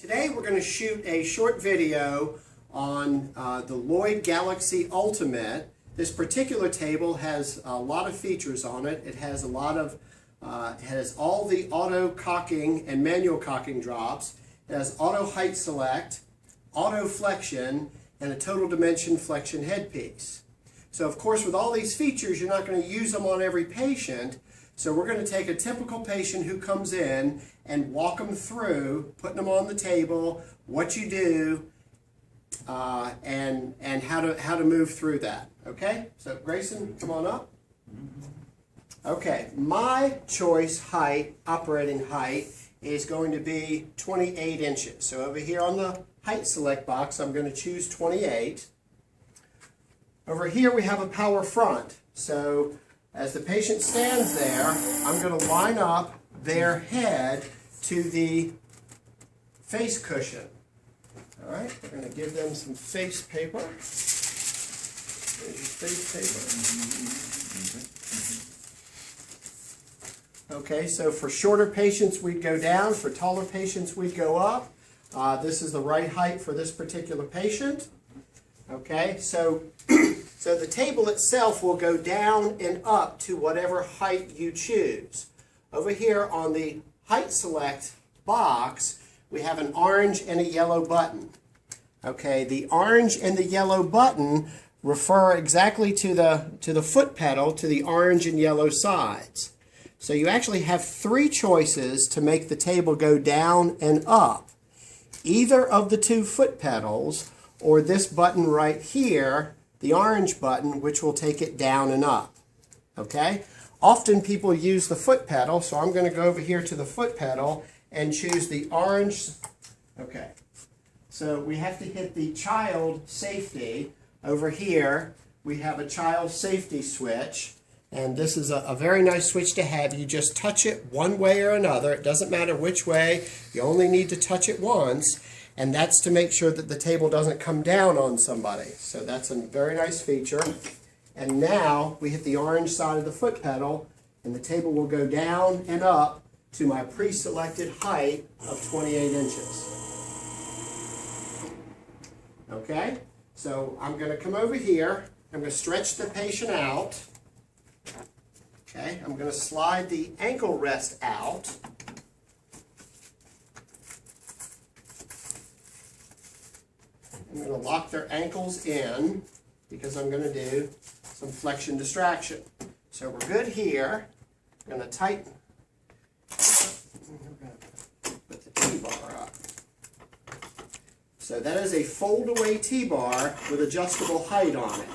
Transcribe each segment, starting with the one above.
Today we're going to shoot a short video on the Lloyd Galaxy Ultimate. This particular table has a lot of features on it. It has all the auto cocking and manual cocking drops. It has auto height select, auto flexion, and a total dimension flexion headpiece. So of course with all these features you're not going to use them on every patient. So we're going to take a typical patient who comes in and walk them through, putting them on the table, what you do, and how to move through that. Okay, so Grayson, come on up. Okay, my choice height, operating height, is going to be 28 inches. So over here on the height select box, I'm going to choose 28. Over here we have a power front. So as the patient stands there, I'm going to line up their head to the face cushion. All right, we're going to give them some face paper. There's your face paper. Okay, so for shorter patients we'd go down, for taller patients we'd go up. This is the right height for this particular patient. Okay, so the table itself will go down and up to whatever height you choose. Over here on the height select box, we have an orange and a yellow button. Okay, the orange and the yellow button refer exactly to the foot pedal, to the orange and yellow sides. So you actually have three choices to make the table go down and up. Either of the two foot pedals, or this button right here, the orange button, which will take it down and up. Okay? Often people use the foot pedal, so I'm going to go over here to the foot pedal and choose the orange. Okay. So we have to hit the child safety. Over here, we have a child safety switch. And this is a very nice switch to have. You just touch it one way or another. It doesn't matter which way. You only need to touch it once. And that's to make sure that the table doesn't come down on somebody. So that's a very nice feature. And now we hit the orange side of the foot pedal, and the table will go down and up to my pre-selected height of 28 inches. Okay, so I'm going to come over here. I'm going to stretch the patient out. Okay, I'm going to slide the ankle rest out. I'm going to lock their ankles in because I'm going to do some flexion distraction. So we're good here. I'm going to tighten. We're going to put the T-bar up. So that is a fold-away T-bar with adjustable height on it.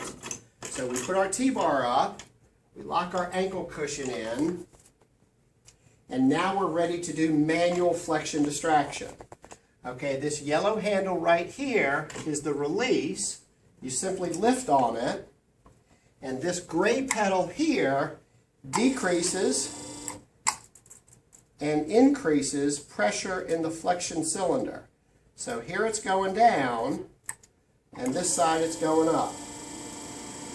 So we put our T-bar up, we lock our ankle cushion in, and now we're ready to do manual flexion distraction. Okay, this yellow handle right here is the release. You simply lift on it, and this gray pedal here decreases and increases pressure in the flexion cylinder. So here it's going down, and this side it's going up.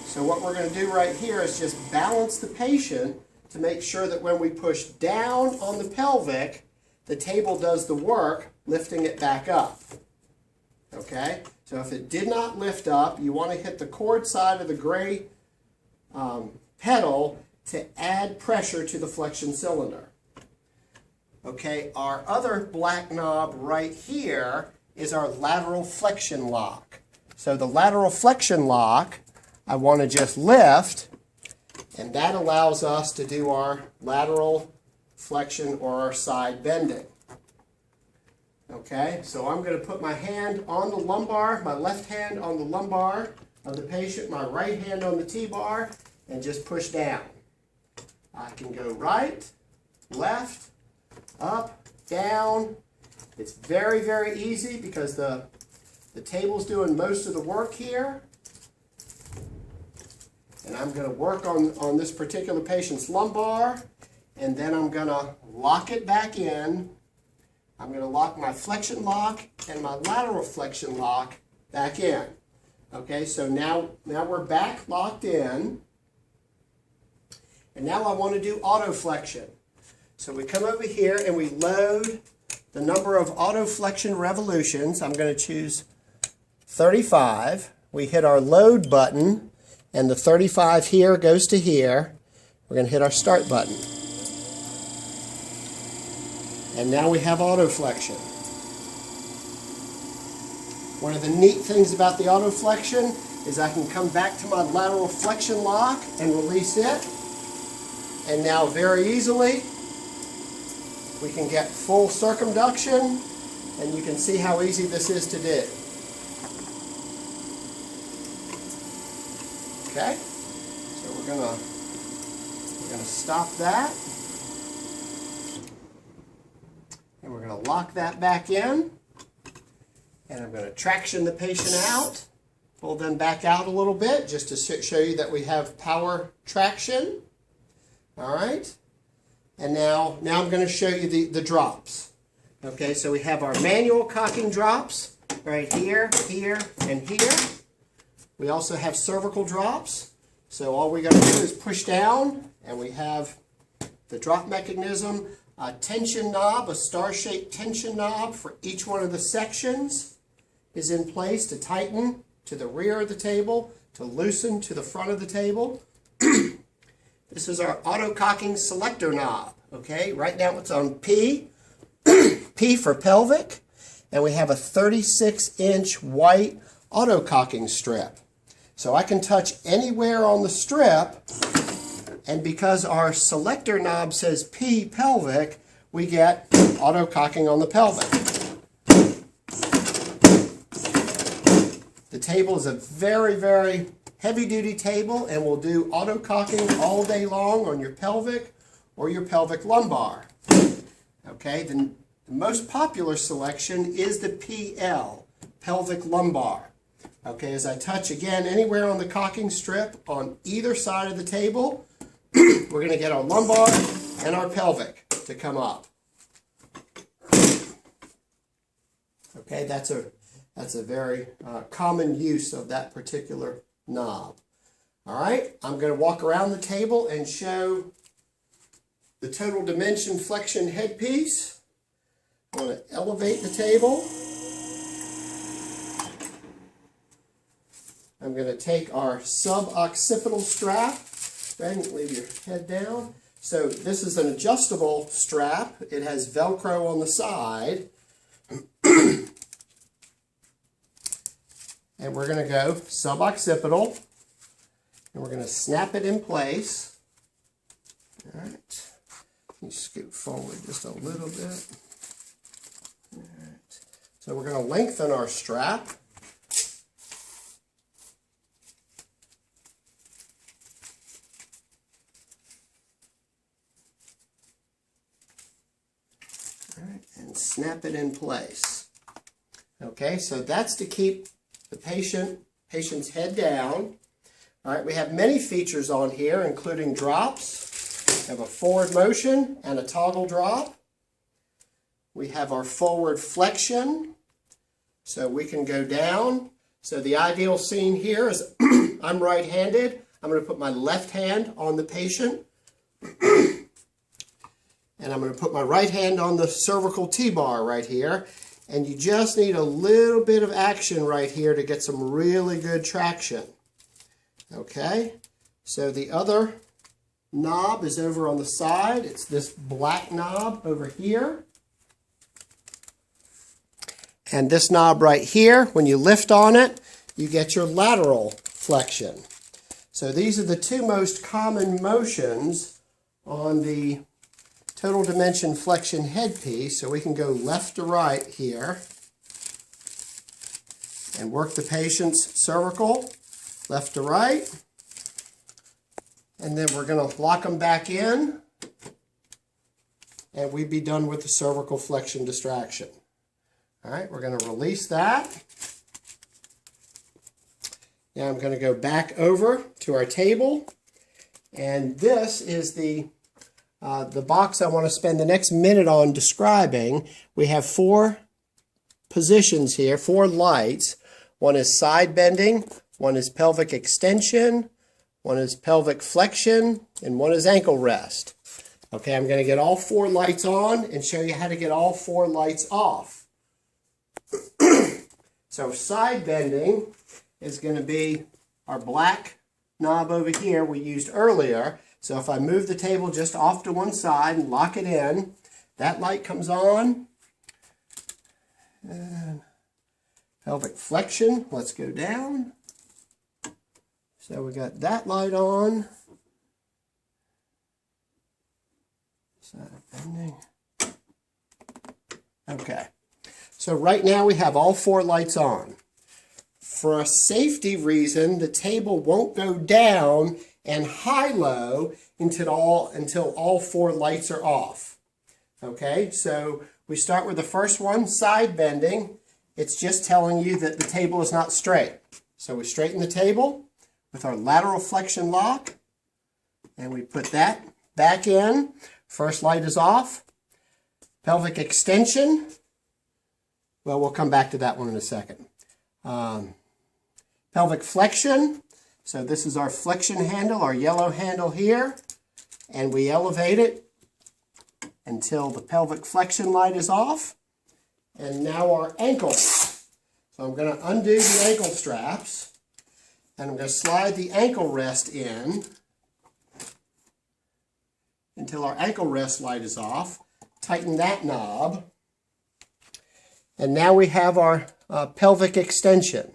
So what we're going to do right here is just balance the patient to make sure that when we push down on the pelvic, the table does the work, lifting it back up. Okay? So if it did not lift up, you want to hit the cord side of the gray pedal to add pressure to the flexion cylinder. Okay, our other black knob right here is our lateral flexion lock. So the lateral flexion lock, I want to just lift, and that allows us to do our lateral flexion or our side bending. Okay, so I'm going to put my hand on the lumbar, my left hand on the lumbar of the patient, my right hand on the T-bar, and just push down. I can go right, left, up, down. It's very, very easy because the table's doing most of the work here. And I'm going to work on this particular patient's lumbar, and then I'm going to lock it back in. I'm going to lock my flexion lock and my lateral flexion lock back in. Okay, so now we're back locked in. And now I want to do auto flexion. So we come over here and we load the number of auto-flexion revolutions. I'm going to choose 35. We hit our load button, and the 35 here goes to here. We're going to hit our start button. And now we have auto-flexion. One of the neat things about the auto-flexion is I can come back to my lateral flexion lock and release it. And now very easily we can get full circumduction, and you can see how easy this is to do. Okay, so we're gonna stop that, and we're gonna lock that back in, and I'm gonna traction the patient out, pull them back out a little bit just to show you that we have power traction. All right, and now I'm going to show you the drops. Okay, so we have our manual cocking drops right here, here, and here. We also have cervical drops. So all we got to do is push down, and we have the drop mechanism, a tension knob, a star-shaped tension knob for each one of the sections is in place to tighten to the rear of the table, to loosen to the front of the table. This is our auto-cocking selector knob. Okay, right now it's on P, P for pelvic, and we have a 36-inch white auto-cocking strip. So I can touch anywhere on the strip, and because our selector knob says P pelvic, we get auto-cocking on the pelvic. The table is a very, very heavy-duty table, and will do auto-cocking all day long on your pelvic or your pelvic lumbar. Okay, the most popular selection is the PL, pelvic lumbar. Okay, as I touch again anywhere on the cocking strip on either side of the table, we're going to get our lumbar and our pelvic to come up. Okay, that's a very common use of that particular knob. All right, I'm going to walk around the table and show the total dimension flexion headpiece. I'm going to elevate the table. I'm going to take our sub-occipital strap. Go ahead and leave your head down. So this is an adjustable strap. It has Velcro on the side. And we're going to go sub-occipital, and we're going to snap it in place. All right. Let me scoot forward just a little bit. All right. So we're going to lengthen our strap. All right, and snap it in place. Okay, so that's to keep the patient's head down. All right, we have many features on here, including drops. We have a forward motion and a toggle drop. We have our forward flexion, so we can go down. So the ideal scene here is I'm right-handed. I'm going to put my left hand on the patient, and I'm going to put my right hand on the cervical T-bar right here. And you just need a little bit of action right here to get some really good traction. Okay, so the other knob is over on the side. It's this black knob over here. And this knob right here, when you lift on it, you get your lateral flexion. So these are the two most common motions on the total dimension flexion headpiece. So we can go left to right here and work the patient's cervical left to right, and then we're going to lock them back in, and we'd be done with the cervical flexion distraction. All right, we're going to release that. Now I'm going to go back over to our table, and this is the box I want to spend the next minute on describing. We have 4 positions here, 4 lights. One is side bending, one is pelvic extension, one is pelvic flexion, and one is ankle rest. Okay, I'm going to get all 4 lights on and show you how to get all 4 lights off. So side bending is going to be our black knob over here we used earlier. So if I move the table just off to one side and lock it in, that light comes on. And pelvic flexion, let's go down. So we got that light on. Side bending. Okay. So right now we have all 4 lights on. For a safety reason, the table won't go down and high-low until all 4 lights are off. Okay, so we start with the first one, side bending. It's just telling you that the table is not straight. So we straighten the table with our lateral flexion lock, and we put that back in. First light is off. Pelvic extension. Well, we'll come back to that one in a second. Pelvic flexion. So this is our flexion handle, our yellow handle here. And we elevate it until the pelvic flexion light is off. And now our ankle. So I'm going to undo the ankle straps. And I'm going to slide the ankle rest in until our ankle rest light is off. Tighten that knob. And now we have our pelvic extension.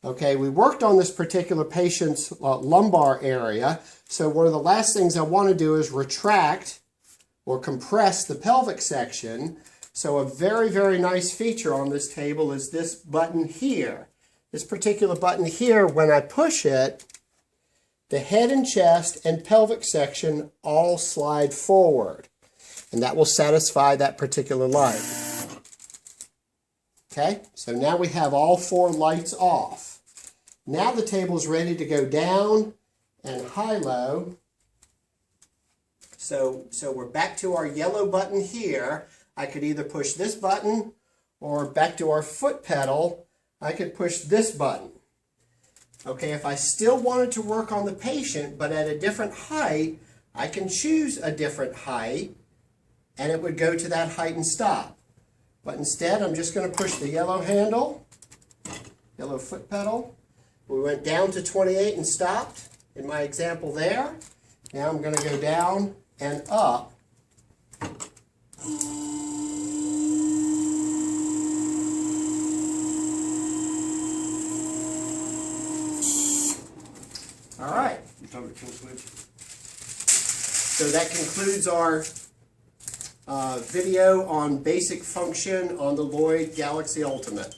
Okay, we worked on this particular patient's lumbar area, so one of the last things I want to do is retract or compress the pelvic section. So a very, very nice feature on this table is this button here. This particular button here, when I push it, the head and chest and pelvic section all slide forward. And that will satisfy that particular light. Okay, so now we have all 4 lights off. Now the table is ready to go down and high-low. So we're back to our yellow button here. I could either push this button or back to our foot pedal, I could push this button. Okay, if I still wanted to work on the patient but at a different height, I can choose a different height and it would go to that height and stop. But instead, I'm just going to push the yellow handle, yellow foot pedal. We went down to 28 and stopped in my example there. Now I'm going to go down and up. All right. So that concludes our video on basic function on the Lloyd Galaxy Ultimate.